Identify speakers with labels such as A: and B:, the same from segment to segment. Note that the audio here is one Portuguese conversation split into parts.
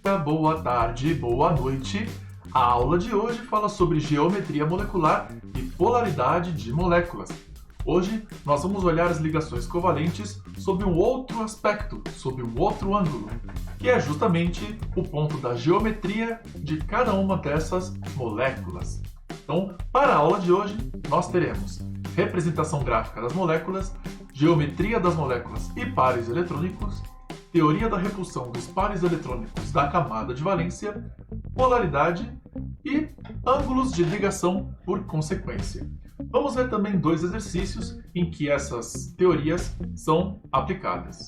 A: Boa tarde, boa noite. A aula de hoje fala sobre geometria molecular e polaridade de moléculas. Hoje nós vamos olhar as ligações covalentes sob um outro aspecto, sob um outro ângulo, que é justamente o ponto da geometria de cada uma dessas moléculas. Então, para a aula de hoje, nós teremos representação gráfica das moléculas, geometria das moléculas e pares eletrônicos, teoria da repulsão dos pares eletrônicos da camada de valência, polaridade e ângulos de ligação por consequência. Vamos ver também dois exercícios em que essas teorias são aplicadas.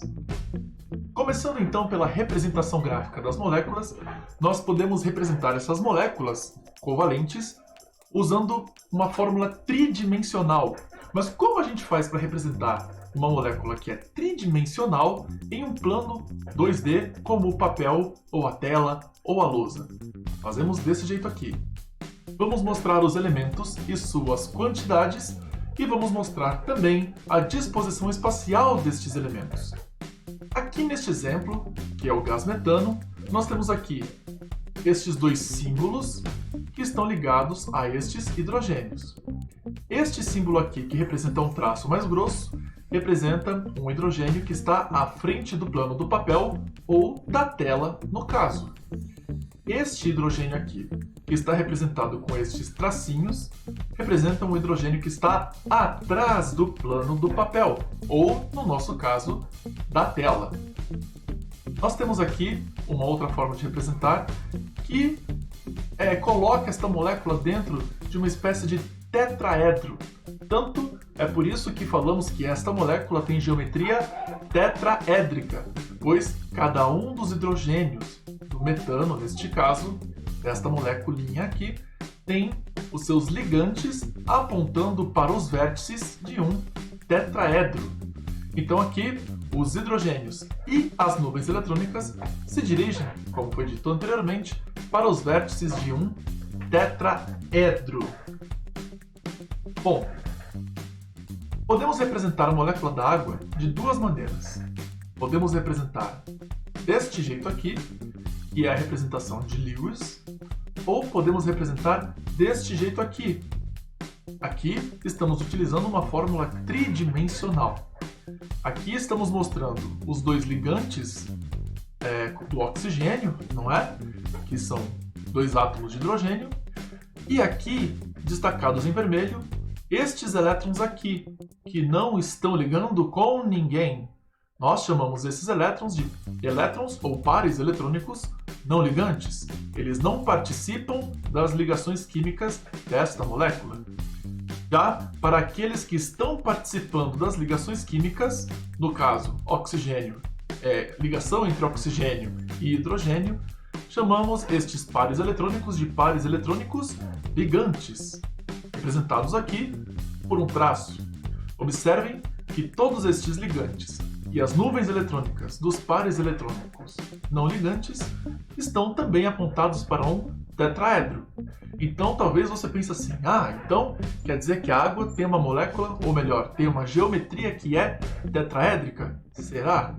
A: Começando então pela representação gráfica das moléculas, nós podemos representar essas moléculas covalentes usando uma fórmula tridimensional. Mas como a gente faz para representar uma molécula que é tridimensional em um plano 2D, como o papel, ou a tela, ou a lousa? Fazemos desse jeito aqui. Vamos mostrar os elementos e suas quantidades, e vamos mostrar também a disposição espacial destes elementos. Aqui neste exemplo, que é o gás metano, nós temos aqui estes dois símbolos que estão ligados a estes hidrogênios. Este símbolo aqui, que representa um traço mais grosso, representa um hidrogênio que está à frente do plano do papel ou da tela, no caso. Este hidrogênio aqui, que está representado com estes tracinhos, representa um hidrogênio que está atrás do plano do papel, ou, no nosso caso, da tela. Nós temos aqui uma outra forma de representar que coloca esta molécula dentro de uma espécie de tetraedro. Tanto é por isso que falamos que esta molécula tem geometria tetraédrica, pois cada um dos hidrogênios do metano, neste caso, desta moleculinha aqui, tem os seus ligantes apontando para os vértices de um tetraedro. Então aqui, os hidrogênios e as nuvens eletrônicas se dirigem, como foi dito anteriormente, para os vértices de um tetraedro. Bom, podemos representar a molécula da água de duas maneiras. Podemos representar deste jeito aqui, que é a representação de Lewis, ou podemos representar deste jeito aqui. Aqui estamos utilizando uma fórmula tridimensional. Aqui estamos mostrando os dois ligantes do oxigênio, não é? Que são dois átomos de hidrogênio. E aqui, destacados em vermelho, estes elétrons aqui, que não estão ligando com ninguém. Nós chamamos esses elétrons de elétrons ou pares eletrônicos não ligantes. Eles não participam das ligações químicas desta molécula. Já para aqueles que estão participando das ligações químicas, no caso, oxigênio, ligação entre oxigênio e hidrogênio, chamamos estes pares eletrônicos de pares eletrônicos ligantes, representados aqui por um traço. Observem que todos estes ligantes e as nuvens eletrônicas dos pares eletrônicos não ligantes estão também apontados para um tetraedro. Então talvez você pense assim, então quer dizer que a água tem uma molécula, ou melhor, tem uma geometria que é tetraédrica? Será?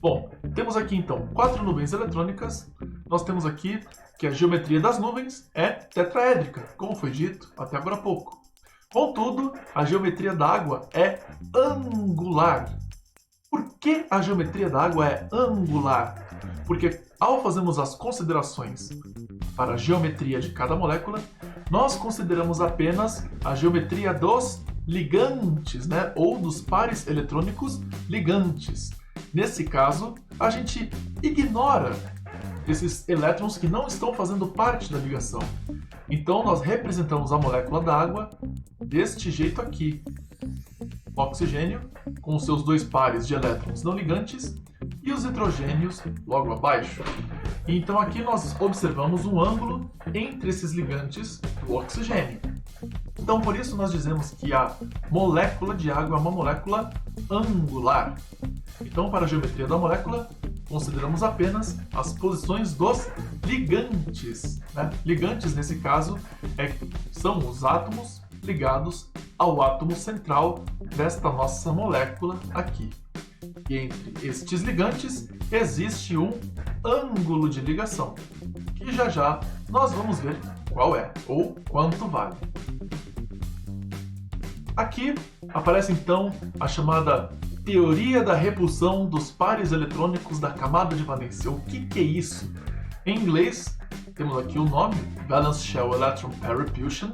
A: Bom, temos aqui então 4 nuvens eletrônicas. Nós temos aqui que a geometria das nuvens é tetraédrica, como foi dito até agora há pouco. Contudo, a geometria da água é angular. Por que a geometria da água é angular? Porque ao fazermos as considerações para a geometria de cada molécula, nós consideramos apenas a geometria dos ligantes, ou dos pares eletrônicos ligantes. Nesse caso, a gente ignora esses elétrons que não estão fazendo parte da ligação. Então, nós representamos a molécula da água deste jeito aqui. O oxigênio, com os seus dois pares de elétrons não ligantes, e os hidrogênios logo abaixo. Então aqui nós observamos um ângulo entre esses ligantes do oxigênio. Então por isso nós dizemos que a molécula de água é uma molécula angular. Então para a geometria da molécula, consideramos apenas as posições dos ligantes. Ligantes nesse caso são os átomos ligados ao átomo central desta nossa molécula aqui. E entre estes ligantes existe um ângulo de ligação, que já já nós vamos ver qual é, ou quanto vale. Aqui aparece então a chamada teoria da repulsão dos pares eletrônicos da camada de valência. O que é isso? Em inglês, temos aqui o nome, Valence Shell Electron Pair Repulsion,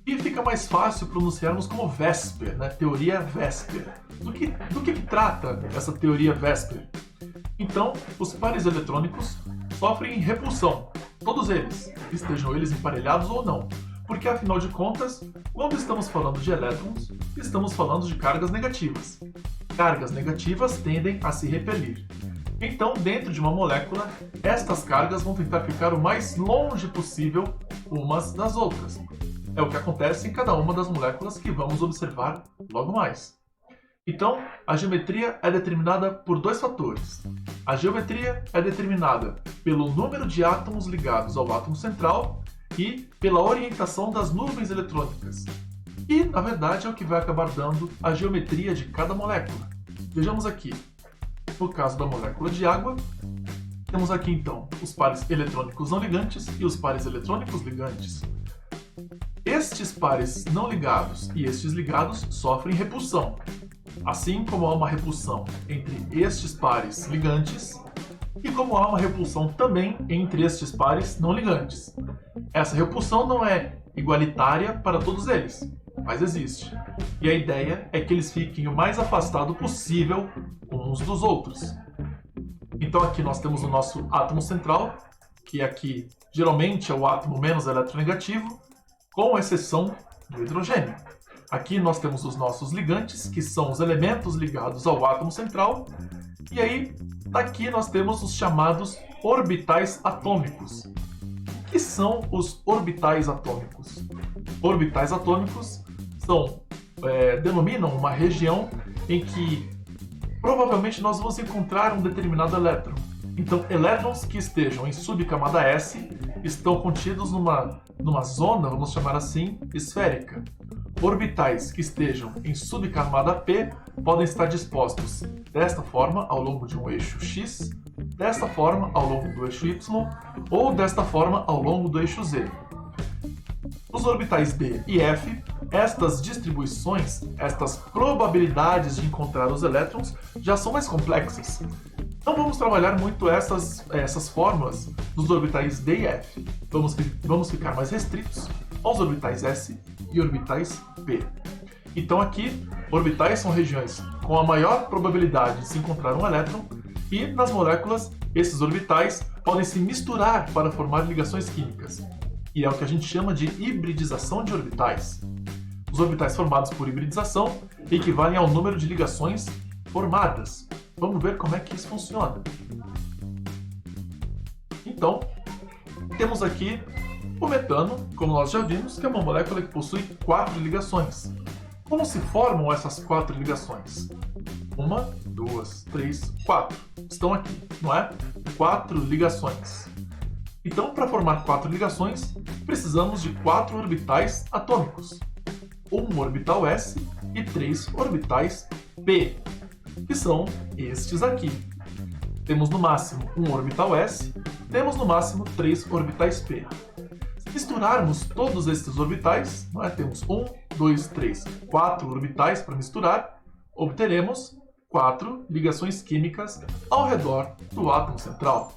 A: e fica mais fácil pronunciarmos como VSEPR, né? Teoria VSEPR. Do que trata essa teoria VSEPR? Então, os pares eletrônicos sofrem repulsão, todos eles, estejam eles emparelhados ou não, porque afinal de contas, quando estamos falando de elétrons, estamos falando de cargas negativas. Cargas negativas tendem a se repelir. Então, dentro de uma molécula, estas cargas vão tentar ficar o mais longe possível umas das outras. É o que acontece em cada uma das moléculas que vamos observar logo mais. Então, a geometria é determinada por dois fatores. A geometria é determinada pelo número de átomos ligados ao átomo central e pela orientação das nuvens eletrônicas. E, na verdade, é o que vai acabar dando a geometria de cada molécula. Vejamos aqui. No caso da molécula de água, temos aqui então os pares eletrônicos não ligantes e os pares eletrônicos ligantes. Estes pares não ligados e estes ligados sofrem repulsão, assim como há uma repulsão entre estes pares ligantes e como há uma repulsão também entre estes pares não ligantes. Essa repulsão não é igualitária para todos eles, mas existe. E a ideia é que eles fiquem o mais afastado possível uns dos outros. Então aqui nós temos o nosso átomo central, que aqui geralmente é o átomo menos eletronegativo, com exceção do hidrogênio. Aqui nós temos os nossos ligantes, que são os elementos ligados ao átomo central, e aí daqui nós temos os chamados orbitais atômicos. O que são os orbitais atômicos? Orbitais atômicos denominam uma região em que provavelmente nós vamos encontrar um determinado elétron. Então, elétrons que estejam em subcamada S estão contidos numa zona, vamos chamar assim, esférica. Orbitais que estejam em subcamada P podem estar dispostos desta forma ao longo de um eixo X, desta forma ao longo do eixo Y ou desta forma ao longo do eixo Z. Nos orbitais D e F, estas distribuições, estas probabilidades de encontrar os elétrons já são mais complexas. Não vamos trabalhar muito essas fórmulas dos orbitais D e F. Vamos ficar mais restritos aos orbitais S e orbitais P. Então aqui, orbitais são regiões com a maior probabilidade de se encontrar um elétron e nas moléculas, esses orbitais podem se misturar para formar ligações químicas. E é o que a gente chama de hibridização de orbitais. Os orbitais formados por hibridização equivalem ao número de ligações formadas. Vamos ver como é que isso funciona. Então, temos aqui o metano, como nós já vimos, que é uma molécula que possui 4 ligações. Como se formam essas 4 ligações? 1, 2, 3, 4. Estão aqui, não é? 4 ligações. Então, para formar 4 ligações, precisamos de 4 orbitais atômicos. Um orbital S e 3 orbitais P, que são estes aqui. Temos no máximo um orbital S, temos no máximo 3 orbitais P. Se misturarmos todos estes orbitais, temos 1, 2, 3, 4 orbitais para misturar, obteremos 4 ligações químicas ao redor do átomo central.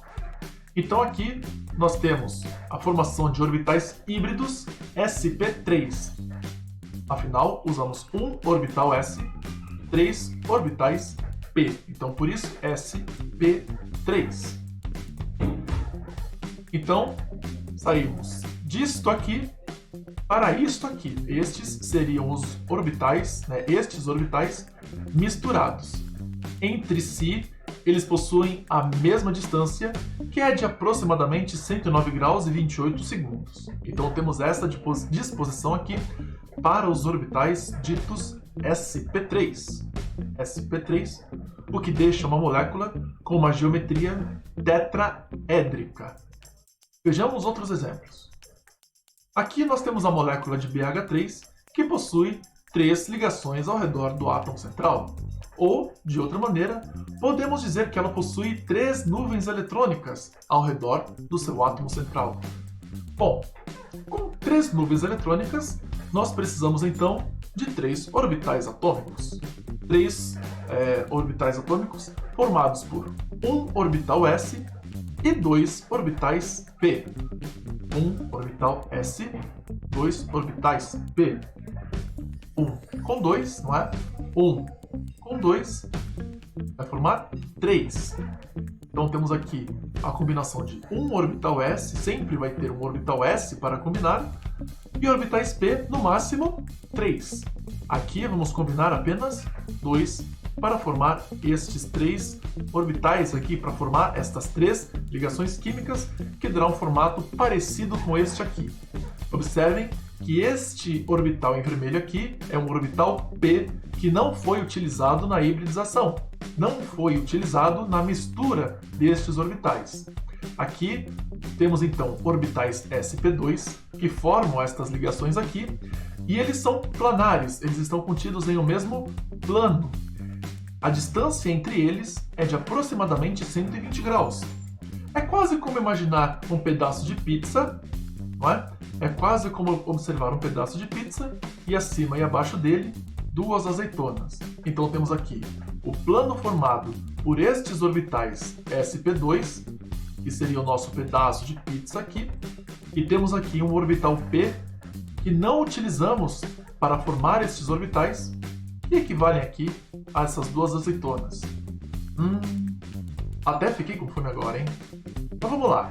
A: Então aqui nós temos a formação de orbitais híbridos sp3. Afinal, usamos um orbital S, 3 orbitais P. Então, por isso, sp3. Então, saímos disto aqui para isto aqui. Estes seriam os orbitais, estes orbitais misturados. Entre si, eles possuem a mesma distância, que é de aproximadamente 109 graus e 28 segundos. Então temos essa disposição aqui para os orbitais ditos sp3. sp3, o que deixa uma molécula com uma geometria tetraédrica. Vejamos outros exemplos. Aqui nós temos a molécula de BH3, que possui 3 ligações ao redor do átomo central. Ou, de outra maneira, podemos dizer que ela possui 3 nuvens eletrônicas ao redor do seu átomo central. Bom, com 3 nuvens eletrônicas, nós precisamos então de 3 orbitais atômicos. 3 orbitais atômicos formados por um orbital S e 2 orbitais P. Um orbital S, 2 orbitais P. 1 com 2, não é? 1 com 2 vai formar 3. Então temos aqui a combinação de um orbital S, sempre vai ter um orbital S para combinar, e orbitais P, no máximo, 3. Aqui vamos combinar apenas 2 para formar estes 3 orbitais aqui, para formar estas 3 ligações químicas, que dará um formato parecido com este aqui. Observem que este orbital em vermelho aqui é um orbital P que não foi utilizado na hibridização, não foi utilizado na mistura destes orbitais. Aqui temos então orbitais sp2 que formam estas ligações aqui, e eles são planares, eles estão contidos em um mesmo plano. A distância entre eles é de aproximadamente 120 graus. É quase como imaginar um pedaço de pizza, não é? É quase como observar um pedaço de pizza e acima e abaixo dele 2 azeitonas. Então temos aqui o plano formado por estes orbitais sp2, que seria o nosso pedaço de pizza aqui, e temos aqui um orbital P que não utilizamos para formar estes orbitais, que equivalem aqui a essas 2 azeitonas. Até fiquei com fome agora, hein? Então vamos lá.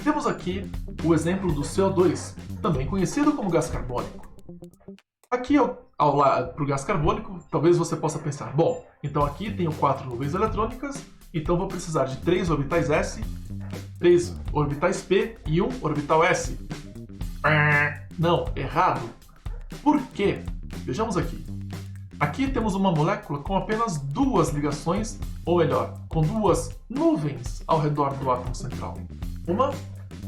A: Temos aqui o exemplo do CO2, também conhecido como gás carbônico. Aqui, ao lado para o gás carbônico, talvez você possa pensar, bom, então aqui tenho 4 nuvens eletrônicas, então vou precisar de 3 orbitais S, 3 orbitais P e 1 orbital S. Não, errado. Por quê? Vejamos aqui. Aqui temos uma molécula com apenas 2 ligações, ou melhor, com 2 nuvens ao redor do átomo central.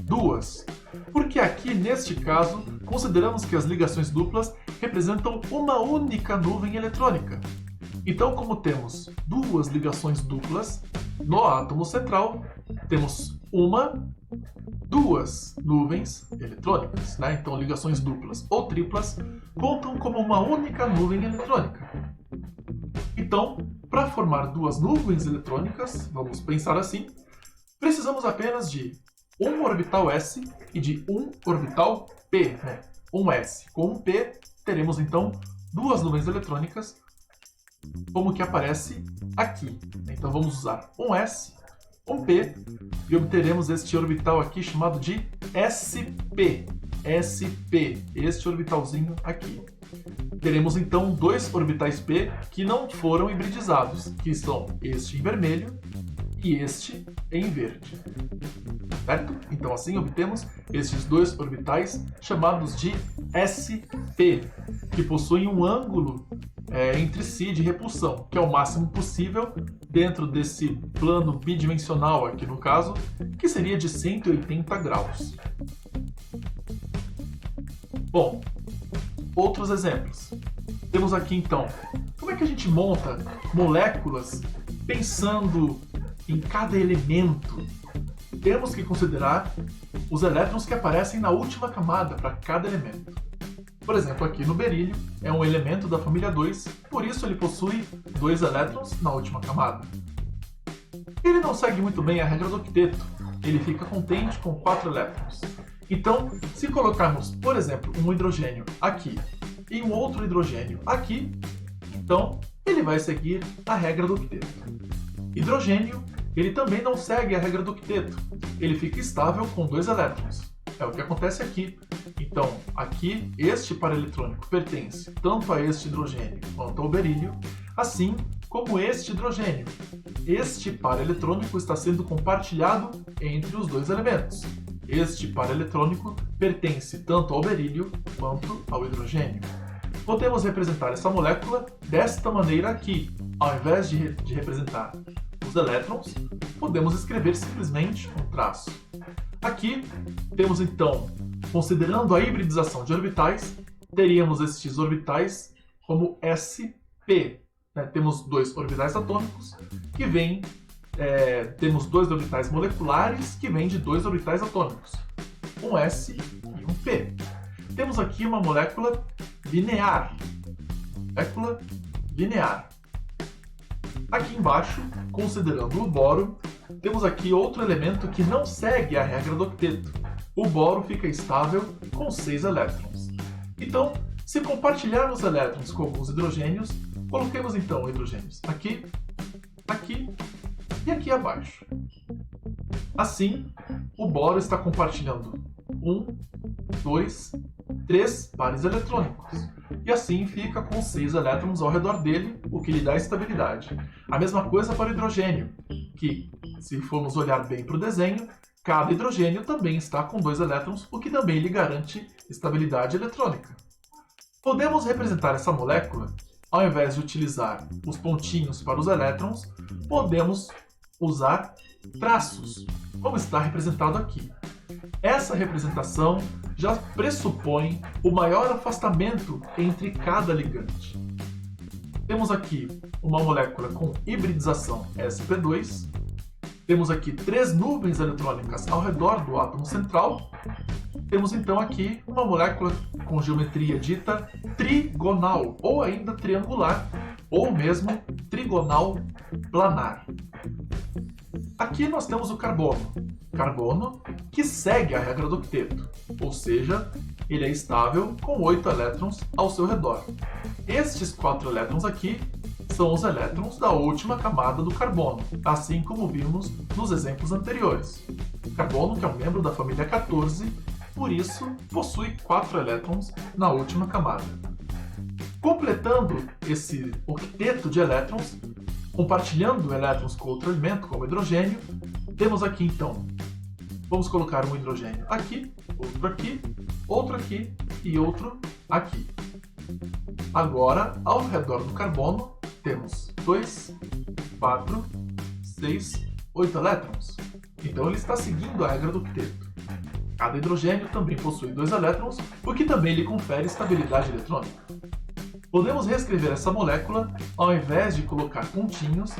A: 2. Porque aqui, neste caso, consideramos que as ligações duplas representam uma única nuvem eletrônica. Então, como temos 2 ligações duplas no átomo central, temos 2 nuvens eletrônicas, né? Então, ligações duplas ou triplas contam como uma única nuvem eletrônica. Então, para formar 2 nuvens eletrônicas, vamos pensar assim, precisamos apenas de um orbital S e de um orbital P, né? Um S com um P, teremos então 2 nuvens eletrônicas, como que aparece aqui. Então vamos usar um S, um P, e obteremos este orbital aqui chamado de SP. SP, este orbitalzinho aqui. Teremos então 2 orbitais P que não foram hibridizados, que são este em vermelho e este em verde. Certo? Então assim obtemos estes 2 orbitais chamados de SP, que possuem um ângulo entre si de repulsão, que é o máximo possível dentro desse plano bidimensional aqui no caso, que seria de 180 graus. Bom, outros exemplos. Temos aqui então, como é que a gente monta moléculas pensando em cada elemento? Temos que considerar os elétrons que aparecem na última camada para cada elemento. Por exemplo, aqui no berílio é um elemento da família 2, por isso ele possui 2 elétrons na última camada. Ele não segue muito bem a regra do octeto, ele fica contente com 4 elétrons. Então, se colocarmos, por exemplo, um hidrogênio aqui e um outro hidrogênio aqui, então ele vai seguir a regra do octeto. Hidrogênio, ele também não segue a regra do octeto, ele fica estável com 2 elétrons. É o que acontece aqui. Então, aqui, este par eletrônico pertence tanto a este hidrogênio quanto ao berílio, assim como este hidrogênio. Este par eletrônico está sendo compartilhado entre os 2 elementos. Este par eletrônico pertence tanto ao berílio quanto ao hidrogênio. Podemos representar essa molécula desta maneira aqui. Ao invés de representar os elétrons, podemos escrever simplesmente um traço. Aqui temos então, considerando a hibridização de orbitais, teríamos estes orbitais como S P, né, temos 2 orbitais atômicos que vêm, temos 2 orbitais moleculares que vêm de 2 orbitais atômicos, um S e um P. Temos aqui uma molécula linear. Aqui embaixo, considerando o boro, temos aqui outro elemento que não segue a regra do octeto. O boro fica estável com 6 elétrons. Então, se compartilharmos elétrons com alguns hidrogênios, coloquemos então hidrogênios aqui, aqui e aqui abaixo. Assim, o boro está compartilhando 1, 2, 3 pares eletrônicos. E assim fica com 6 elétrons ao redor dele, o que lhe dá estabilidade. A mesma coisa para o hidrogênio, que, se formos olhar bem para o desenho, cada hidrogênio também está com 2 elétrons, o que também lhe garante estabilidade eletrônica. Podemos representar essa molécula, ao invés de utilizar os pontinhos para os elétrons, podemos usar traços, como está representado aqui. Essa representação já pressupõe o maior afastamento entre cada ligante. Temos aqui uma molécula com hibridização sp2, temos aqui 3 nuvens eletrônicas ao redor do átomo central, temos então aqui uma molécula com geometria dita trigonal, ou ainda triangular, ou mesmo trigonal planar. Aqui nós temos o carbono que segue a regra do octeto, ou seja, ele é estável com 8 elétrons ao seu redor. Estes 4 elétrons aqui são os elétrons da última camada do carbono, assim como vimos nos exemplos anteriores. O carbono, que é um membro da família 14, por isso possui 4 elétrons na última camada. Completando esse octeto de elétrons, compartilhando elétrons com outro elemento, como hidrogênio, temos aqui então, vamos colocar um hidrogênio aqui, outro aqui e outro aqui. Agora, ao redor do carbono, temos 2, 4, 6, 8 elétrons. Então ele está seguindo a regra do octeto. Cada hidrogênio também possui 2 elétrons, o que também lhe confere estabilidade eletrônica. Podemos reescrever essa molécula, ao invés de colocar pontinhos,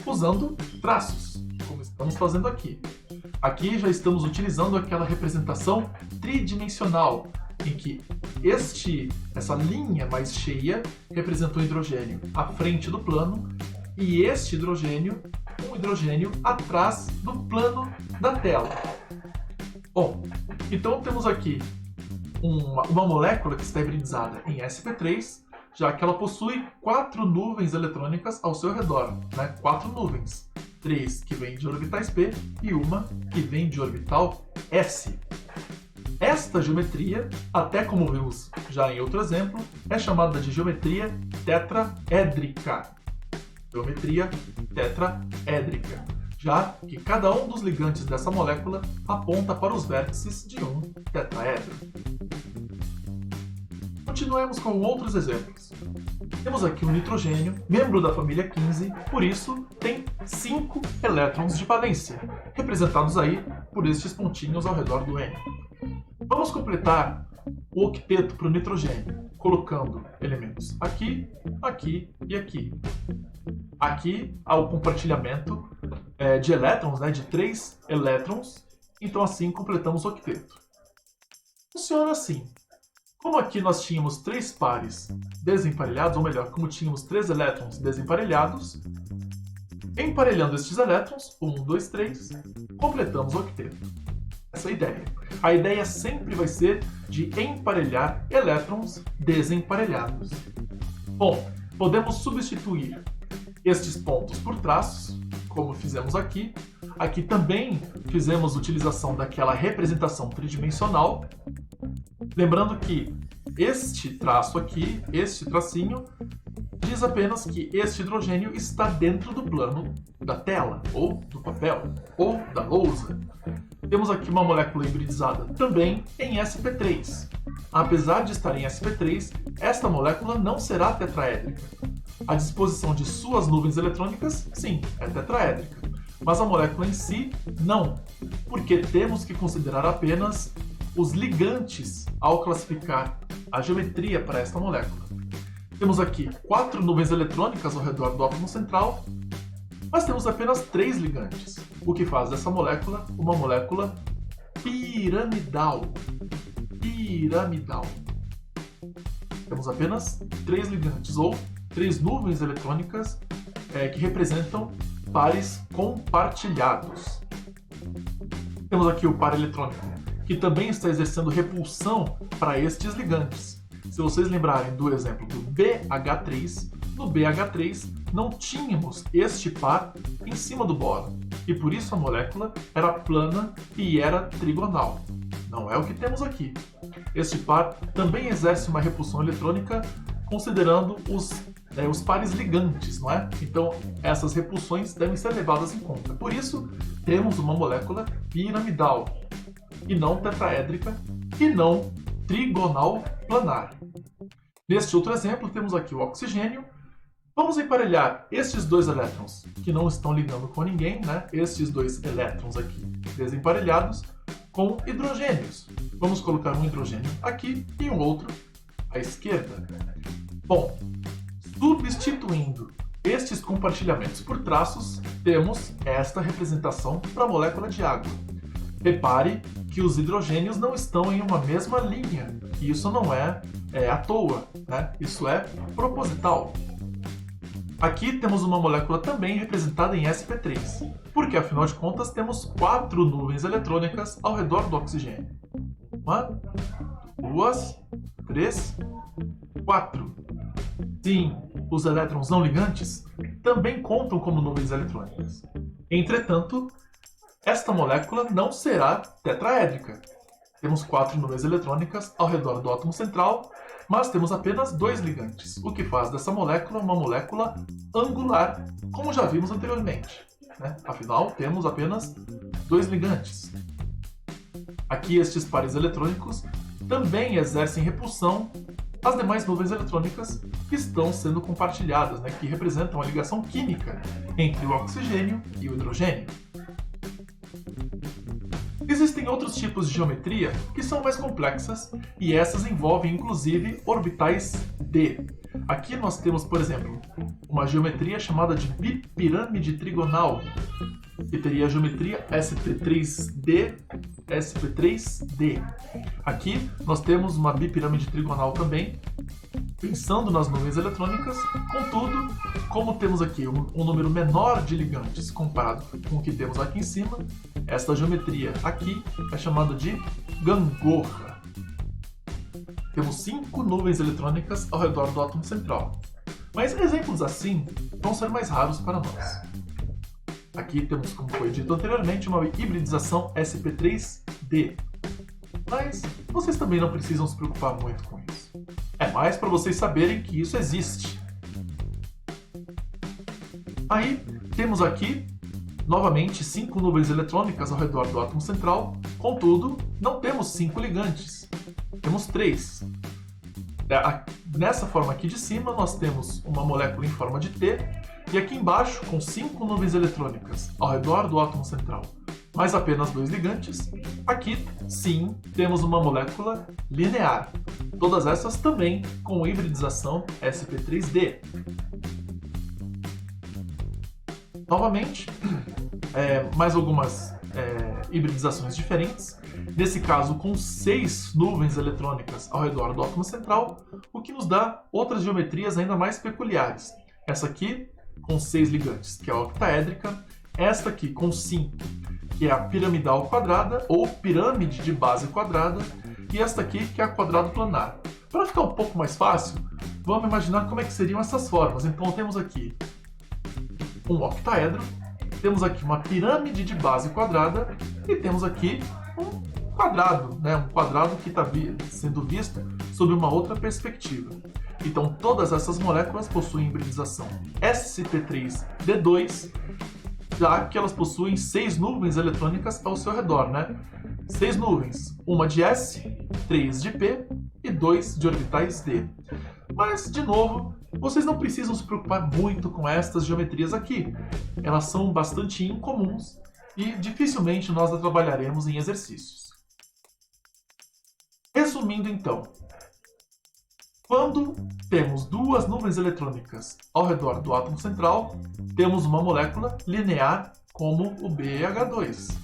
A: usando traços, como estamos fazendo aqui. Aqui já estamos utilizando aquela representação tridimensional, em que essa linha mais cheia representa o hidrogênio à frente do plano e este hidrogênio, um hidrogênio atrás do plano da tela. Bom, então temos aqui uma molécula que está hibridizada em sp3, já que ela possui 4 nuvens eletrônicas ao seu redor, né? 4 nuvens, 3 que vêm de orbitais p e uma que vem de orbital s. Esta geometria, até como vimos já em outro exemplo, é chamada de geometria tetraédrica. Geometria tetraédrica, já que cada um dos ligantes dessa molécula aponta para os vértices de um tetraedro. Continuemos com outros exemplos. Temos aqui um nitrogênio, membro da família 15, por isso tem 5 elétrons de valência, representados aí por estes pontinhos ao redor do N. Vamos completar o octeto para o nitrogênio, colocando elementos aqui, aqui e aqui. Aqui há o compartilhamento de elétrons, né, de 3 elétrons, então assim completamos o octeto. Funciona assim. Como aqui nós tínhamos 3 pares desemparelhados, ou melhor, como tínhamos 3 elétrons desemparelhados, emparelhando estes elétrons, 1, 2, 3, completamos o octeto. Essa é a ideia. A ideia sempre vai ser de emparelhar elétrons desemparelhados. Bom, podemos substituir estes pontos por traços, como fizemos aqui. Aqui também fizemos utilização daquela representação tridimensional. Lembrando que este traço aqui, este tracinho, diz apenas que este hidrogênio está dentro do plano da tela, ou do papel, ou da lousa. Temos aqui uma molécula hibridizada também em sp3. Apesar de estar em sp3, esta molécula não será tetraédrica. A disposição de suas nuvens eletrônicas, sim, é tetraédrica. Mas a molécula em si, não, porque temos que considerar apenas os ligantes ao classificar a geometria para esta molécula. Temos aqui 4 nuvens eletrônicas ao redor do átomo central, mas temos apenas 3 ligantes, o que faz dessa molécula uma molécula piramidal. Piramidal. Temos apenas 3 ligantes, ou 3 nuvens eletrônicas que representam pares compartilhados. Temos aqui o par eletrônico, que também está exercendo repulsão para estes ligantes. Se vocês lembrarem do exemplo do BH3, no BH3 não tínhamos este par em cima do boro, e por isso a molécula era plana e era trigonal. Não é o que temos aqui. Este par também exerce uma repulsão eletrônica considerando os pares ligantes, não é? Então, essas repulsões devem ser levadas em conta. Por isso, temos uma molécula piramidal, e não tetraédrica, e não trigonal planar. Neste outro exemplo, temos aqui o oxigênio. Vamos emparelhar estes 2 elétrons, que não estão ligando com ninguém, né? Estes 2 elétrons aqui desemparelhados, com hidrogênios. Vamos colocar um hidrogênio aqui e um outro à esquerda. Bom, substituindo estes compartilhamentos por traços, temos esta representação para a molécula de água. Repare que os hidrogênios não estão em uma mesma linha, e isso não é à toa, né? Isso é proposital. Aqui temos uma molécula também representada em sp3, porque afinal de contas temos 4 nuvens eletrônicas ao redor do oxigênio. 1, 2, 3, 4. Sim, os elétrons não ligantes também contam como nuvens eletrônicas. Entretanto, esta molécula não será tetraédrica. Temos 4 nuvens eletrônicas ao redor do átomo central, mas temos apenas 2 ligantes, o que faz dessa molécula uma molécula angular, como já vimos anteriormente, né? Afinal, temos apenas 2 ligantes. Aqui estes pares eletrônicos também exercem repulsão às demais nuvens eletrônicas que estão sendo compartilhadas, né? Que representam a ligação química entre o oxigênio e o hidrogênio. Existem outros tipos de geometria que são mais complexas e essas envolvem inclusive orbitais D. Aqui nós temos, por exemplo, uma geometria chamada de bipirâmide trigonal, que teria a geometria sp3D, sp3D. Aqui nós temos uma bipirâmide trigonal também, pensando nas nuvens eletrônicas, contudo, como temos aqui um número menor de ligantes comparado com o que temos aqui em cima, esta geometria aqui é chamada de gangorra. Temos 5 nuvens eletrônicas ao redor do átomo central. Mas exemplos assim vão ser mais raros para nós. Aqui temos, como foi dito anteriormente, uma hibridização sp3D. Mas vocês também não precisam se preocupar muito com isso. É mais para vocês saberem que isso existe. Aí temos aqui, novamente, 5 nuvens eletrônicas ao redor do átomo central. Contudo, não temos 5 ligantes. Temos 3. Nessa forma aqui de cima, nós temos uma molécula em forma de T. E aqui embaixo, com 5 nuvens eletrônicas ao redor do átomo central, mas apenas 2 ligantes, aqui sim temos uma molécula linear. Todas essas também com hibridização sp3D. Novamente, mais algumas hibridizações diferentes. Nesse caso, com 6 nuvens eletrônicas ao redor do átomo central, o que nos dá outras geometrias ainda mais peculiares. Essa aqui com 6 ligantes, que é a octaédrica. Esta aqui com 5, que é a piramidal quadrada, ou pirâmide de base quadrada. E esta aqui, que é a quadrado planar. Para ficar um pouco mais fácil, vamos imaginar como é que seriam essas formas. Então temos aqui um octaedro, temos aqui uma pirâmide de base quadrada e temos aqui um quadrado, né? Um quadrado que está sendo visto sob uma outra perspectiva. Então todas essas moléculas possuem hibridização sp3d2, já que elas possuem 6 nuvens eletrônicas ao seu redor, né? 6 nuvens, uma de S, 3 de P e 2 de orbitais D. Mas, de novo, vocês não precisam se preocupar muito com estas geometrias aqui. Elas são bastante incomuns e dificilmente nós as trabalharemos em exercícios. Resumindo então, Quando temos duas nuvens eletrônicas ao redor do átomo central, temos uma molécula linear como o BH2.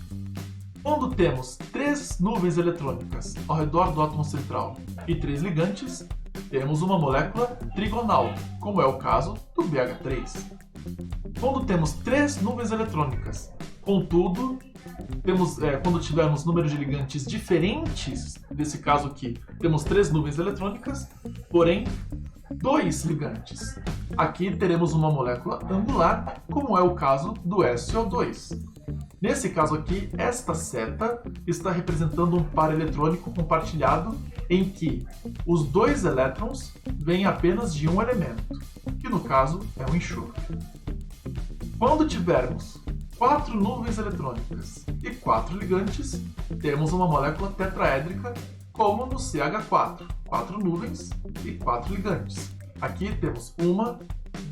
A: Quando temos três nuvens eletrônicas ao redor do átomo central e três ligantes, temos uma molécula trigonal, como é o caso do BH3. Quando temos três nuvens eletrônicas, contudo, quando tivermos número de ligantes diferentes, nesse caso aqui, temos três nuvens eletrônicas, porém, dois ligantes. Aqui teremos uma molécula angular, como é o caso do SO2. Nesse caso aqui, esta seta está representando um par eletrônico compartilhado em que os dois elétrons vêm apenas de um elemento, que no caso é um enxofre. Quando tivermos quatro nuvens eletrônicas e quatro ligantes, temos uma molécula tetraédrica, como no CH4, quatro nuvens e quatro ligantes. Aqui temos uma,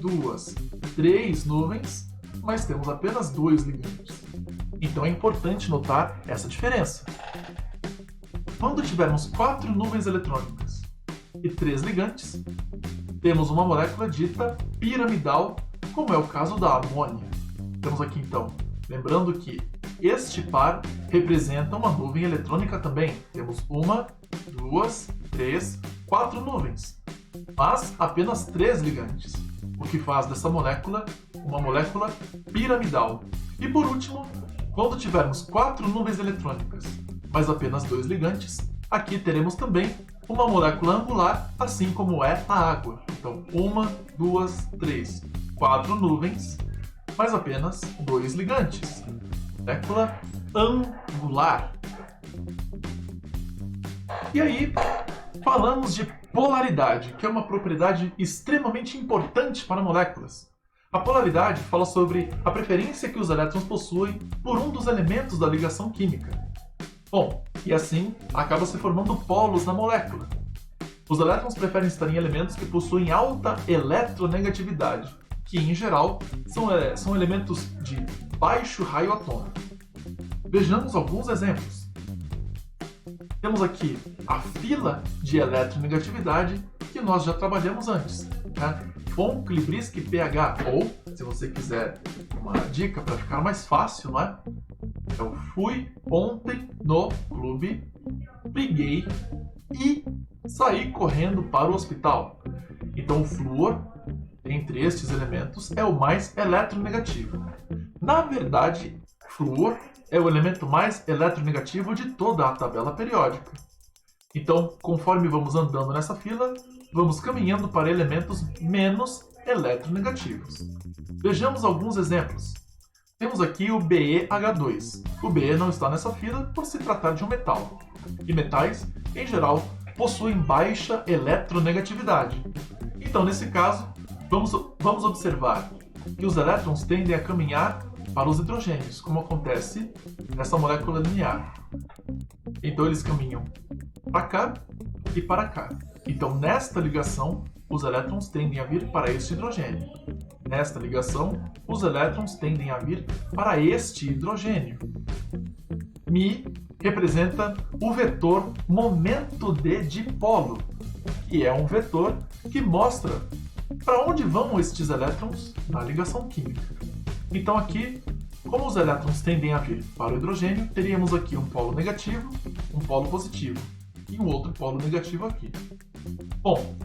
A: duas, três nuvens, mas temos apenas dois ligantes. Então é importante notar essa diferença. Quando tivermos quatro nuvens eletrônicas e três ligantes, temos uma molécula dita piramidal, como é o caso da amônia. Temos aqui então, lembrando que este par representa uma nuvem eletrônica também. Temos uma, duas, três, quatro nuvens, mas apenas três ligantes, o que faz dessa molécula uma molécula piramidal. E por último, quando tivermos quatro nuvens eletrônicas, mas apenas dois ligantes, aqui teremos também uma molécula angular, assim como é a água. Então, uma, duas, três, quatro nuvens, mas apenas dois ligantes. Molécula angular. E aí, falamos de polaridade, que é uma propriedade extremamente importante para moléculas. A polaridade fala sobre a preferência que os elétrons possuem por um dos elementos da ligação química. Bom, e assim acaba se formando polos na molécula. Os elétrons preferem estar em elementos que possuem alta eletronegatividade, que em geral são elementos de baixo raio atômico. Vejamos alguns exemplos. Temos aqui a fila de eletronegatividade que nós já trabalhamos antes, né? Von-Klibrisky pH, ou, se você quiser uma dica para ficar mais fácil, não é? Eu fui ontem no clube, briguei e saí correndo para o hospital. Então o flúor, entre estes elementos, é o mais eletronegativo. Na verdade, flúor é o elemento mais eletronegativo de toda a tabela periódica. Então, conforme vamos andando nessa fila, vamos caminhando para elementos menos eletronegativos. Vejamos alguns exemplos. Temos aqui o BeH2. O Be não está nessa fila por se tratar de um metal. E metais, em geral, possuem baixa eletronegatividade. Então, nesse caso, vamos observar que os elétrons tendem a caminhar para os hidrogênios, como acontece nessa molécula linear. Então, eles caminham para cá e para cá. Então, nesta ligação, os elétrons tendem a vir para este hidrogênio. Nesta ligação, os elétrons tendem a vir para este hidrogênio. Mi representa o vetor momento de dipolo, que é um vetor que mostra para onde vão estes elétrons na ligação química. Então aqui, como os elétrons tendem a vir para o hidrogênio, teríamos aqui um polo negativo, um polo positivo e um outro polo negativo aqui. Bom,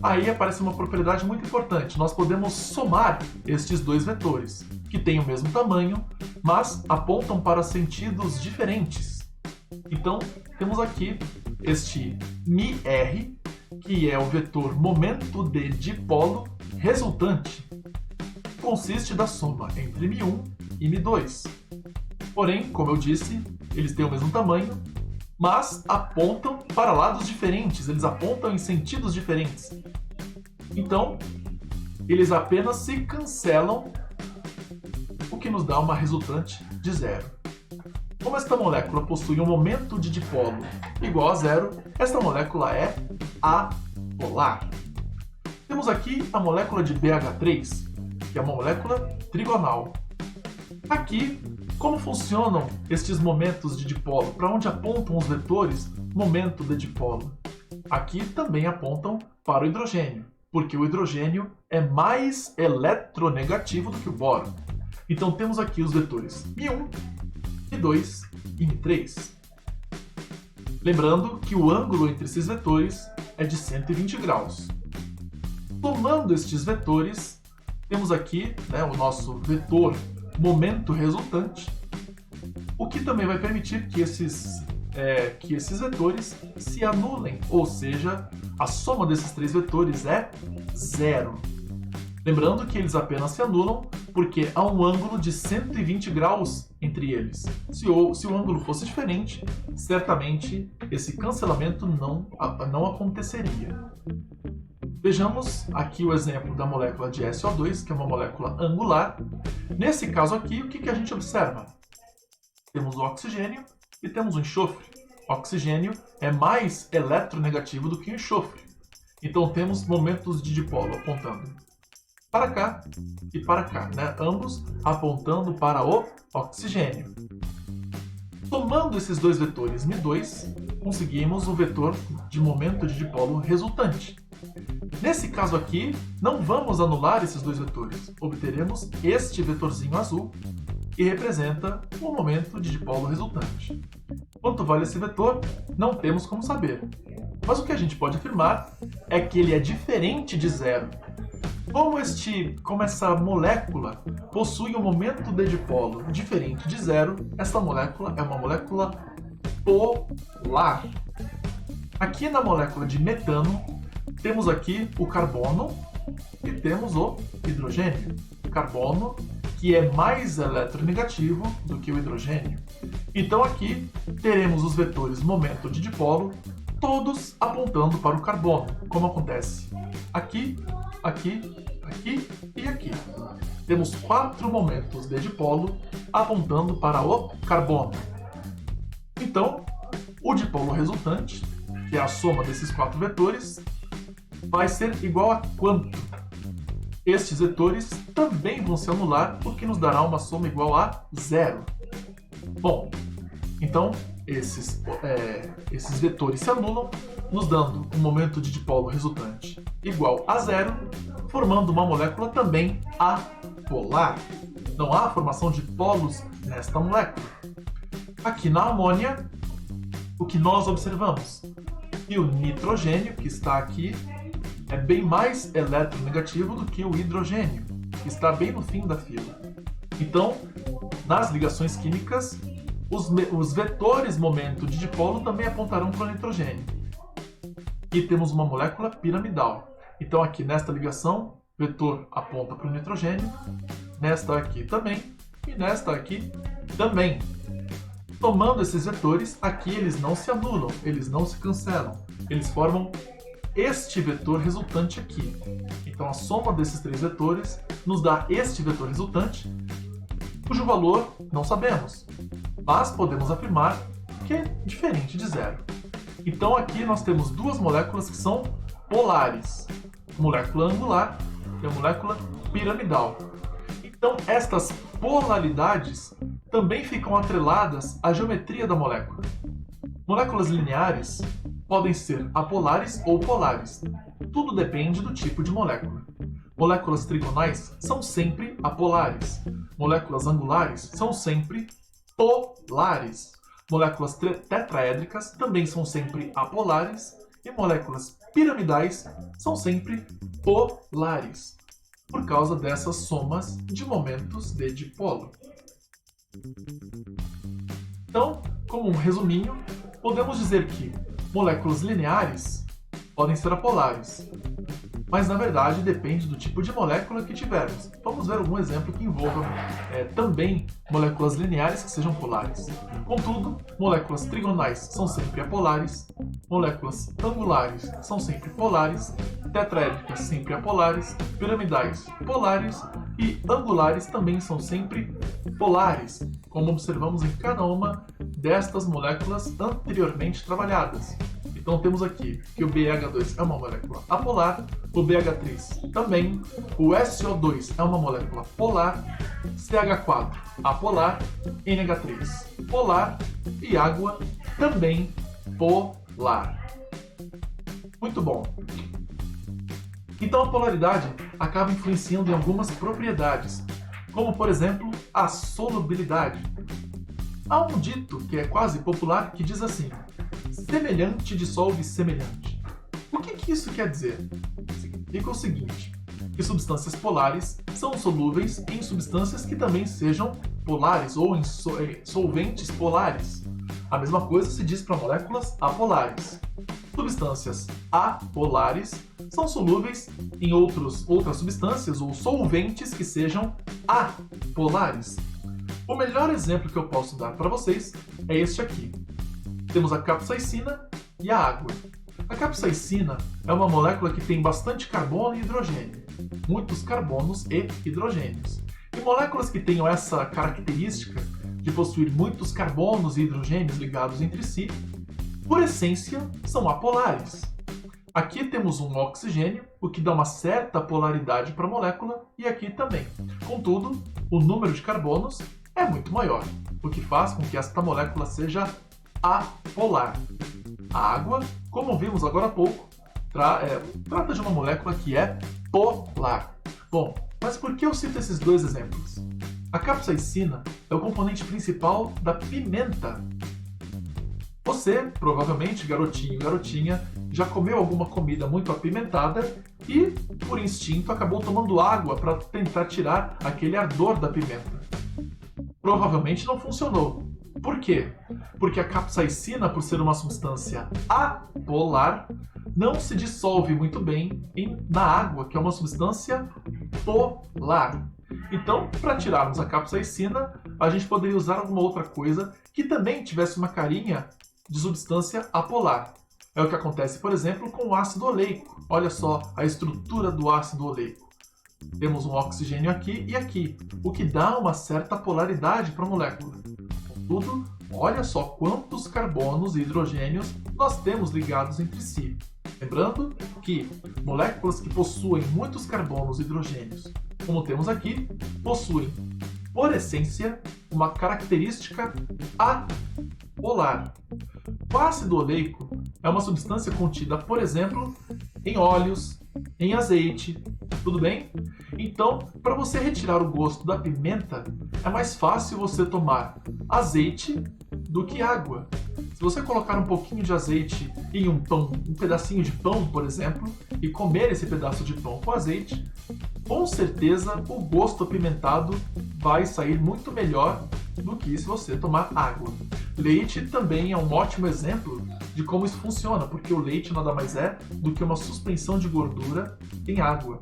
A: aí aparece uma propriedade muito importante. Nós podemos somar estes dois vetores, que têm o mesmo tamanho, mas apontam para sentidos diferentes. Então, temos aqui este μr, que é o vetor momento de dipolo resultante, que consiste da soma entre μ1 e μ2. Porém, como eu disse, eles têm o mesmo tamanho, mas apontam para lados diferentes, eles apontam em sentidos diferentes. Então, eles apenas se cancelam, o que nos dá uma resultante de zero. Como esta molécula possui um momento de dipolo igual a zero, esta molécula é apolar. Temos aqui a molécula de BH3, que é uma molécula trigonal. Aqui, como funcionam estes momentos de dipolo? Para onde apontam os vetores momento de dipolo? aqui também apontam para o hidrogênio, porque o hidrogênio é mais eletronegativo do que o boro. Então temos aqui os vetores μ1, μ2 e μ3. Lembrando que o ângulo entre esses vetores é de 120 graus. Somando estes vetores, temos aqui, o nosso vetor momento resultante, o que também vai permitir que esses vetores se anulem, ou seja, a soma desses três vetores é zero. Lembrando que eles apenas se anulam porque há um ângulo de 120 graus entre eles. Se o ângulo fosse diferente, certamente esse cancelamento não aconteceria. Vejamos aqui o exemplo da molécula de SO2, que é uma molécula angular. Nesse caso aqui, o que a gente observa? Temos o oxigênio e temos o enxofre. O oxigênio é mais eletronegativo do que o enxofre. Então temos momentos de dipolo apontando para cá e para cá, ambos apontando para o oxigênio. Somando esses dois vetores μ2, conseguimos o vetor de momento de dipolo resultante. Nesse caso aqui, não vamos anular esses dois vetores. Obteremos este vetorzinho azul, que representa o momento de dipolo resultante. Quanto vale esse vetor? Não temos como saber. Mas o que a gente pode afirmar é que ele é diferente de zero. Como essa molécula possui um momento de dipolo diferente de zero, essa molécula é uma molécula polar. Aqui na molécula de metano, temos aqui o carbono e temos o hidrogênio. Carbono, que é mais eletronegativo do que o hidrogênio. Então aqui teremos os vetores momento de dipolo, todos apontando para o carbono, como acontece aqui, aqui, aqui e aqui. Temos 4 momentos de dipolo apontando para o carbono. Então, o dipolo resultante, que é a soma desses 4 vetores, vai ser igual a quanto? Estes vetores também vão se anular, o que nos dará uma soma igual a zero. Bom, então esses vetores se anulam, nos dando um momento de dipolo resultante igual a zero, formando uma molécula também apolar. Não há formação de polos nesta molécula. Aqui na amônia, o que nós observamos? Que o nitrogênio, que está aqui, é bem mais eletronegativo do que o hidrogênio, que está bem no fim da fila. Então, nas ligações químicas, os vetores momento de dipolo também apontarão para o nitrogênio. E temos uma molécula piramidal. Então aqui nesta ligação, o vetor aponta para o nitrogênio, nesta aqui também, e nesta aqui também. Tomando esses vetores, aqui eles não se anulam, eles não se cancelam, eles formam este vetor resultante aqui. Então a soma desses 3 vetores nos dá este vetor resultante, cujo valor não sabemos, mas podemos afirmar que é diferente de zero. Então aqui nós temos 2 moléculas que são polares, a molécula angular e a molécula piramidal. Então estas polaridades também ficam atreladas à geometria da molécula. Moléculas lineares podem ser apolares ou polares. Tudo depende do tipo de molécula. Moléculas trigonais são sempre apolares. Moléculas angulares são sempre polares. Moléculas tetraédricas também são sempre apolares. E moléculas piramidais são sempre polares, por causa dessas somas de momentos de dipolo. Então, como um resuminho, podemos dizer que moléculas lineares podem ser apolares, mas na verdade depende do tipo de molécula que tivermos. Vamos ver algum exemplo que envolva também moléculas lineares que sejam polares. Contudo, moléculas trigonais são sempre apolares, moléculas angulares são sempre polares, tetraédricas sempre apolares, piramidais polares e angulares também são sempre polares, como observamos em cada uma destas moléculas anteriormente trabalhadas. Então temos aqui que o BH2 é uma molécula apolar, o BH3 também, o SO2 é uma molécula polar, CH4 apolar, NH3 polar e água também polar. Muito bom. Então a polaridade acaba influenciando em algumas propriedades, como por exemplo a solubilidade. Há um dito que é quase popular que diz assim: semelhante dissolve semelhante. O que isso quer dizer? Significa o seguinte, que substâncias polares são solúveis em substâncias que também sejam polares ou em solventes polares. A mesma coisa se diz para moléculas apolares. Substâncias apolares são solúveis em outras substâncias ou solventes que sejam apolares. O melhor exemplo que eu posso dar para vocês é este aqui. Temos a capsaicina e a água. A capsaicina é uma molécula que tem bastante carbono e hidrogênio, muitos carbonos e hidrogênios. E moléculas que tenham essa característica de possuir muitos carbonos e hidrogênios ligados entre si, por essência, são apolares. Aqui temos um oxigênio, o que dá uma certa polaridade para a molécula, e aqui também. Contudo, o número de carbonos é muito maior, o que faz com que esta molécula seja apolar. A água, como vimos agora há pouco, trata de uma molécula que é polar. Bom, mas por que eu cito esses dois exemplos? A capsaicina é o componente principal da pimenta. Você, provavelmente, garotinho e garotinha, já comeu alguma comida muito apimentada e, por instinto, acabou tomando água para tentar tirar aquele ardor da pimenta. Provavelmente não funcionou. Por quê? Porque a capsaicina, por ser uma substância apolar, não se dissolve muito bem na água, que é uma substância polar. Então, para tirarmos a capsaicina, a gente poderia usar alguma outra coisa que também tivesse uma carinha de substância apolar. É o que acontece, por exemplo, com o ácido oleico. Olha só a estrutura do ácido oleico. Temos um oxigênio aqui e aqui, o que dá uma certa polaridade para a molécula. Contudo, olha só quantos carbonos e hidrogênios nós temos ligados entre si. Lembrando que moléculas que possuem muitos carbonos e hidrogênios, como temos aqui, possuem, por essência, uma característica apolar. O ácido oleico é uma substância contida, por exemplo, em óleos, em azeite, tudo bem? Então, para você retirar o gosto da pimenta, é mais fácil você tomar azeite do que água. Se você colocar um pouquinho de azeite em um pão, um pedacinho de pão, por exemplo, e comer esse pedaço de pão com azeite, com certeza o gosto apimentado vai sair muito melhor do que se você tomar água. Leite também é um ótimo exemplo de como isso funciona, porque o leite nada mais é do que uma suspensão de gordura em água.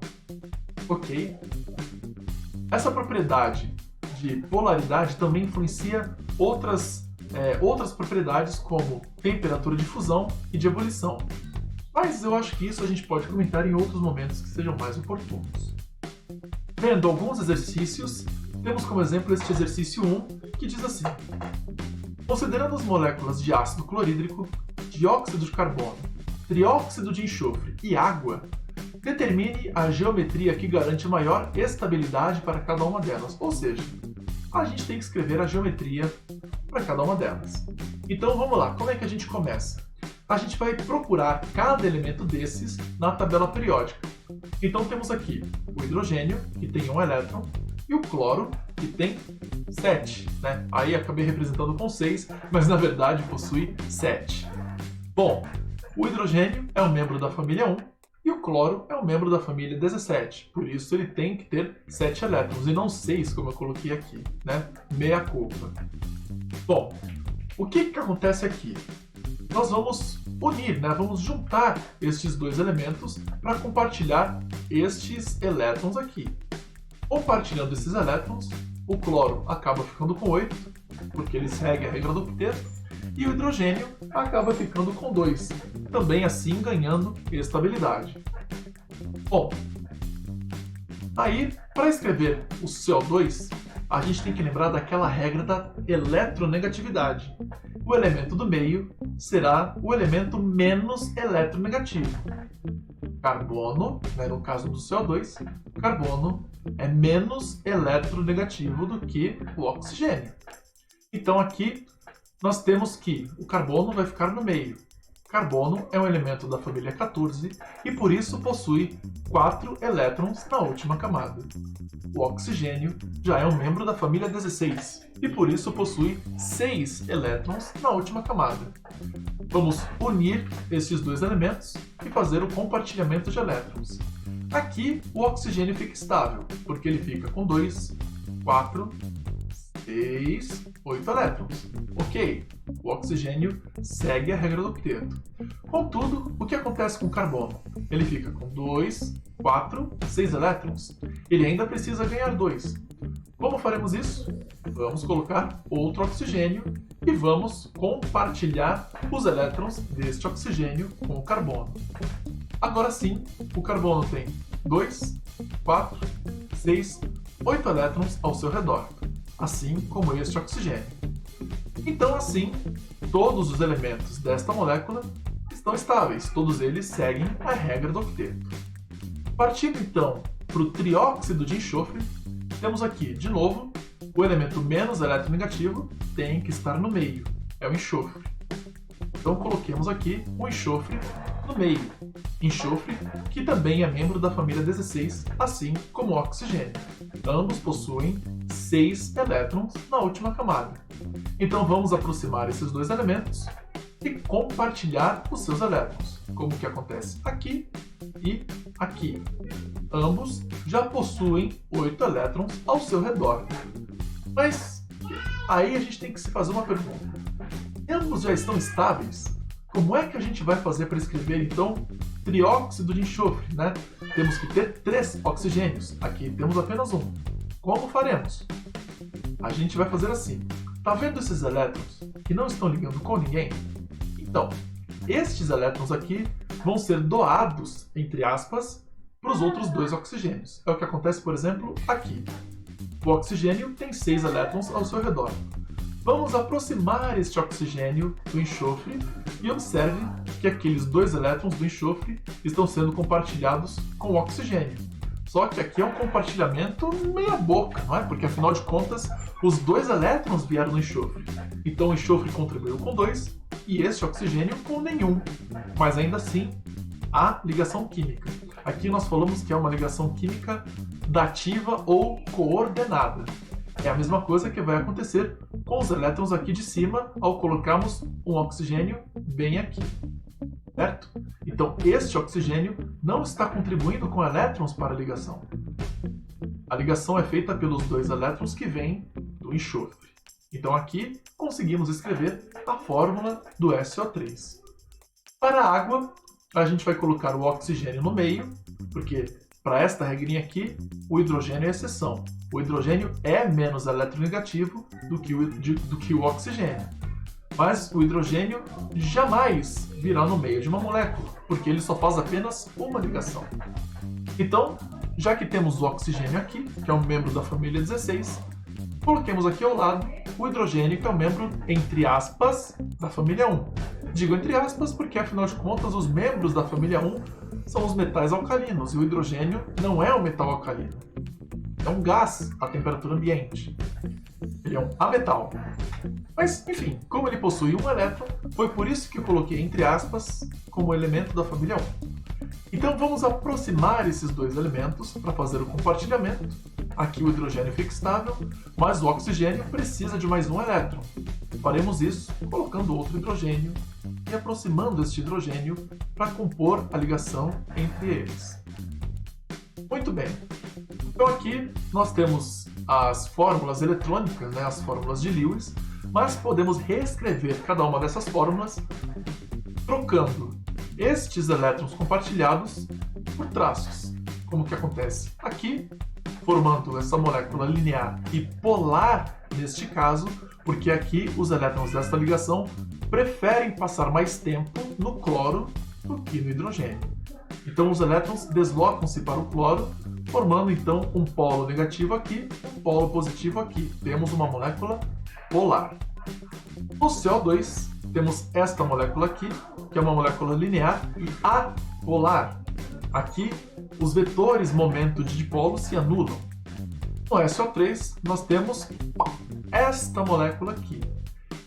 A: Ok? Essa propriedade de polaridade também influencia outras propriedades como temperatura de fusão e de ebulição. Mas eu acho que isso a gente pode comentar em outros momentos que sejam mais oportunos. Vendo alguns exercícios, temos como exemplo este exercício 1, que diz assim: considerando as moléculas de ácido clorídrico, dióxido de carbono, trióxido de enxofre e água, determine a geometria que garante maior estabilidade para cada uma delas. Ou seja, a gente tem que escrever a geometria para cada uma delas. Então vamos lá, como é que a gente começa? A gente vai procurar cada elemento desses na tabela periódica. Então temos aqui o hidrogênio, que tem 1 elétron, e o cloro, que tem 7. Né? Aí acabei representando com 6, mas na verdade possui 7. Bom, o hidrogênio é um membro da família 1 e o cloro é um membro da família 17. Por isso ele tem que ter 7 elétrons e não 6, como eu coloquei aqui. Né? Meia culpa. Bom, o que acontece aqui? Nós vamos unir, né? Vamos juntar estes dois elementos para compartilhar estes elétrons aqui. Compartilhando esses elétrons, o cloro acaba ficando com 8, porque ele segue a regra do octeto, e o hidrogênio acaba ficando com 2, também assim ganhando estabilidade. Bom, aí, para escrever o CO2, a gente tem que lembrar daquela regra da eletronegatividade. O elemento do meio será o elemento menos eletronegativo. Carbono, né, no caso do CO2, carbono é menos eletronegativo do que o oxigênio. Então aqui nós temos que o carbono vai ficar no meio. Carbono é um elemento da família 14 e por isso possui 4 elétrons na última camada. O oxigênio já é um membro da família 16 e por isso possui 6 elétrons na última camada. Vamos unir estes dois elementos e fazer o compartilhamento de elétrons. Aqui o oxigênio fica estável, porque ele fica com 2, 4, 6, 8 elétrons. Ok, o oxigênio segue a regra do octeto. Contudo, o que acontece com o carbono? Ele fica com 2, 4, 6 elétrons. Ele ainda precisa ganhar 2. Como faremos isso? Vamos colocar outro oxigênio e vamos compartilhar os elétrons deste oxigênio com o carbono. Agora sim, o carbono tem 2, 4, 6, 8 elétrons ao seu redor, assim como este oxigênio. Então, assim, todos os elementos desta molécula estão estáveis, todos eles seguem a regra do octeto. Partindo então para o trióxido de enxofre, temos aqui, de novo, o elemento menos eletronegativo tem que estar no meio, é o enxofre. Então coloquemos aqui o enxofre no meio. Enxofre que também é membro da família 16, assim como o oxigênio. Ambos possuem 6 elétrons na última camada. Então vamos aproximar esses dois elementos e compartilhar os seus elétrons, como que acontece aqui e aqui. Ambos já possuem 8 elétrons ao seu redor. Mas aí a gente tem que se fazer uma pergunta. Ambos já estão estáveis? Como é que a gente vai fazer para escrever, então, trióxido de enxofre, né? Temos que ter 3 oxigênios. Aqui temos apenas um. Como faremos? A gente vai fazer assim. Tá vendo esses elétrons que não estão ligando com ninguém? Então, estes elétrons aqui vão ser doados, entre aspas, para os outros 2 oxigênios. É o que acontece, por exemplo, aqui. O oxigênio tem 6 elétrons ao seu redor. Vamos aproximar este oxigênio do enxofre e observe que aqueles 2 elétrons do enxofre estão sendo compartilhados com o oxigênio. Só que aqui é um compartilhamento meia boca, não é? Porque afinal de contas, os 2 elétrons vieram do enxofre. Então o enxofre contribuiu com 2 e este oxigênio com nenhum. Mas ainda assim, há ligação química. Aqui nós falamos que é uma ligação química dativa ou coordenada. É a mesma coisa que vai acontecer com os elétrons aqui de cima ao colocarmos um oxigênio bem aqui, certo? Então, este oxigênio não está contribuindo com elétrons para a ligação. A ligação é feita pelos 2 elétrons que vêm do enxofre. Então, aqui conseguimos escrever a fórmula do SO3. Para a água, a gente vai colocar o oxigênio no meio, porque para esta regrinha aqui, o hidrogênio é exceção. O hidrogênio é menos eletronegativo do que o oxigênio. Mas o hidrogênio jamais virá no meio de uma molécula, porque ele só faz apenas uma ligação. Então, já que temos o oxigênio aqui, que é um membro da família 16, coloquemos aqui ao lado o hidrogênio, que é um membro, entre aspas, da família 1. Digo entre aspas porque, afinal de contas, os membros da família 1 são os metais alcalinos, e o hidrogênio não é um metal alcalino. É um gás a temperatura ambiente. Ele é um ametal. Mas, enfim, como ele possui um elétron, foi por isso que eu coloquei entre aspas como elemento da família 1. Então vamos aproximar esses 2 elementos para fazer o compartilhamento. Aqui o hidrogênio fica estável, mas o oxigênio precisa de mais um elétron. Faremos isso colocando outro hidrogênio e aproximando este hidrogênio para compor a ligação entre eles. Muito bem. Então aqui nós temos as fórmulas eletrônicas, né, as fórmulas de Lewis, mas podemos reescrever cada uma dessas fórmulas trocando estes elétrons compartilhados por traços, como que acontece aqui, formando essa molécula linear e polar neste caso, porque aqui os elétrons desta ligação preferem passar mais tempo no cloro do que no hidrogênio. Então os elétrons deslocam-se para o cloro, formando então um polo negativo aqui, um polo positivo aqui. Temos uma molécula polar. No CO2, temos esta molécula aqui, que é uma molécula linear e apolar. Aqui, os vetores momento de dipolo se anulam. No SO3, nós temos esta molécula aqui.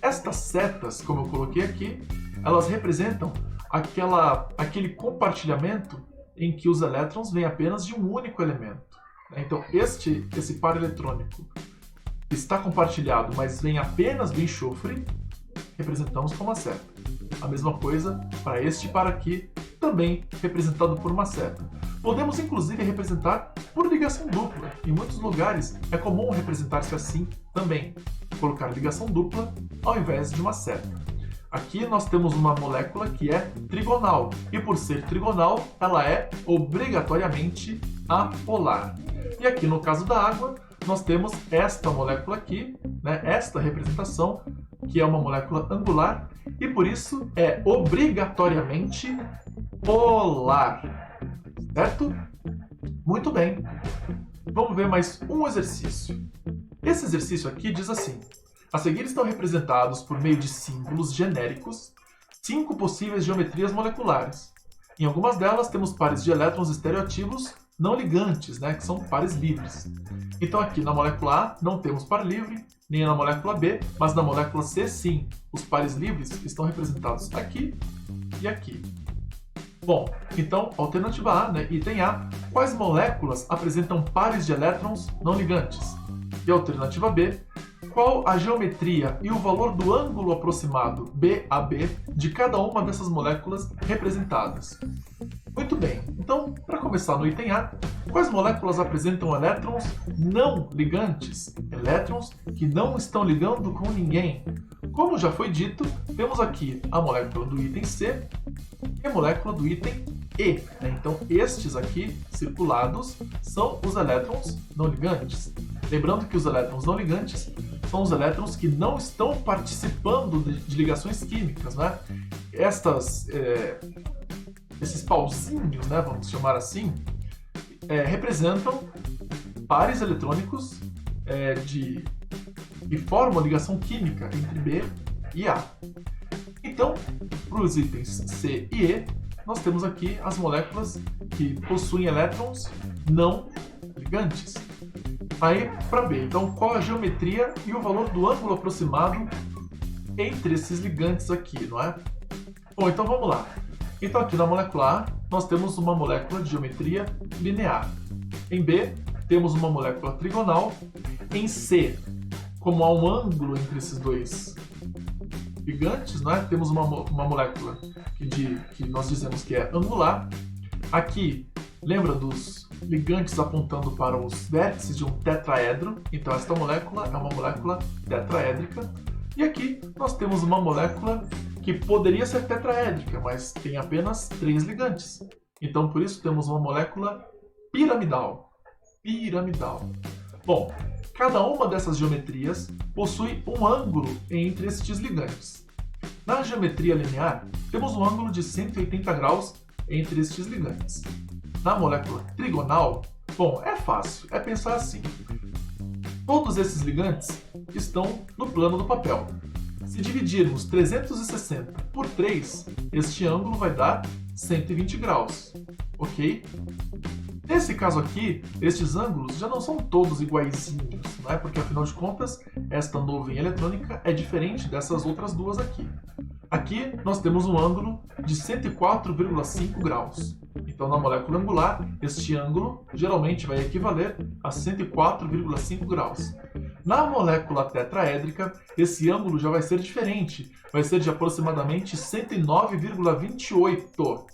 A: Estas setas, como eu coloquei aqui, elas representam aquele compartilhamento em que os elétrons vêm apenas de um único elemento. Então, esse par eletrônico está compartilhado, mas vem apenas do enxofre, representamos com uma seta. A mesma coisa para este par aqui, também representado por uma seta. Podemos inclusive representar por ligação dupla. Em muitos lugares é comum representar-se assim também, colocar ligação dupla ao invés de uma seta. Aqui nós temos uma molécula que é trigonal, e por ser trigonal, ela é obrigatoriamente apolar. E aqui no caso da água, nós temos esta molécula aqui, esta representação, que é uma molécula angular, e por isso é obrigatoriamente polar. Certo? Muito bem. Vamos ver mais um exercício. Esse exercício aqui diz assim: a seguir estão representados por meio de símbolos genéricos 5 possíveis geometrias moleculares. Em algumas delas temos pares de elétrons estereoativos não ligantes, que são pares livres. Então aqui na molécula A não temos par livre, nem na molécula B, mas na molécula C sim. Os pares livres estão representados aqui e aqui. Bom, então, alternativa A, item A, quais moléculas apresentam pares de elétrons não ligantes? E alternativa B, qual a geometria e o valor do ângulo aproximado BAB de cada uma dessas moléculas representadas? Muito bem, então, para começar no item A, quais moléculas apresentam elétrons não ligantes? Elétrons que não estão ligando com ninguém. Como já foi dito, temos aqui a molécula do item C e a molécula do item E. Então, estes aqui, circulados, são os elétrons não ligantes. Lembrando que os elétrons não ligantes são os elétrons que não estão participando de ligações químicas. Esses pauzinhos, vamos chamar assim, representam pares eletrônicos que formam a ligação química entre B e A. Então, para os itens C e E, nós temos aqui as moléculas que possuem elétrons não ligantes. Aí, para B, então, qual a geometria e o valor do ângulo aproximado entre esses ligantes aqui, não é? Bom, então vamos lá. Então, aqui na molécula A, nós temos uma molécula de geometria linear. Em B, temos uma molécula trigonal. Em C, como há um ângulo entre esses dois ligantes, temos uma molécula que nós dizemos que é angular. Aqui, lembra dos ligantes apontando para os vértices de um tetraedro? Então, esta molécula é uma molécula tetraédrica. E aqui, nós temos uma molécula que poderia ser tetraédrica, mas tem apenas 3 ligantes. Então, por isso, temos uma molécula piramidal. Bom, cada uma dessas geometrias possui um ângulo entre estes ligantes. Na geometria linear, temos um ângulo de 180 graus entre estes ligantes. Na molécula trigonal, bom, é fácil, é pensar assim. Todos esses ligantes estão no plano do papel. Se dividirmos 360 por 3, este ângulo vai dar 120 graus, ok? Nesse caso aqui, estes ângulos já não são todos iguaizinhos, porque afinal de contas, esta nuvem eletrônica é diferente dessas outras duas aqui. Aqui nós temos um ângulo de 104,5 graus. Então, na molécula angular, este ângulo geralmente vai equivaler a 104,5 graus. Na molécula tetraédrica, esse ângulo já vai ser diferente, vai ser de aproximadamente 109,28.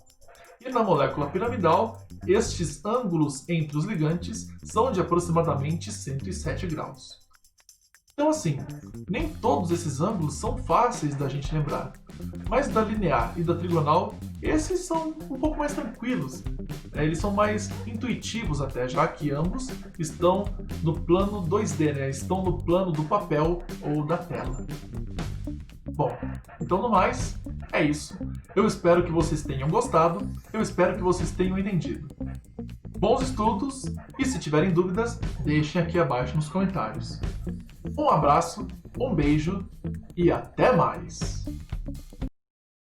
A: E na molécula piramidal, estes ângulos entre os ligantes são de aproximadamente 107 graus. Então assim, nem todos esses ângulos são fáceis da gente lembrar, mas da linear e da trigonal, esses são um pouco mais tranquilos, eles são mais intuitivos até, já que ambos estão no plano 2D, estão no plano do papel ou da tela. Bom, então no mais, é isso. Eu espero que vocês tenham gostado, eu espero que vocês tenham entendido. Bons estudos e se tiverem dúvidas, deixem aqui abaixo nos comentários. Um abraço, um beijo e até mais!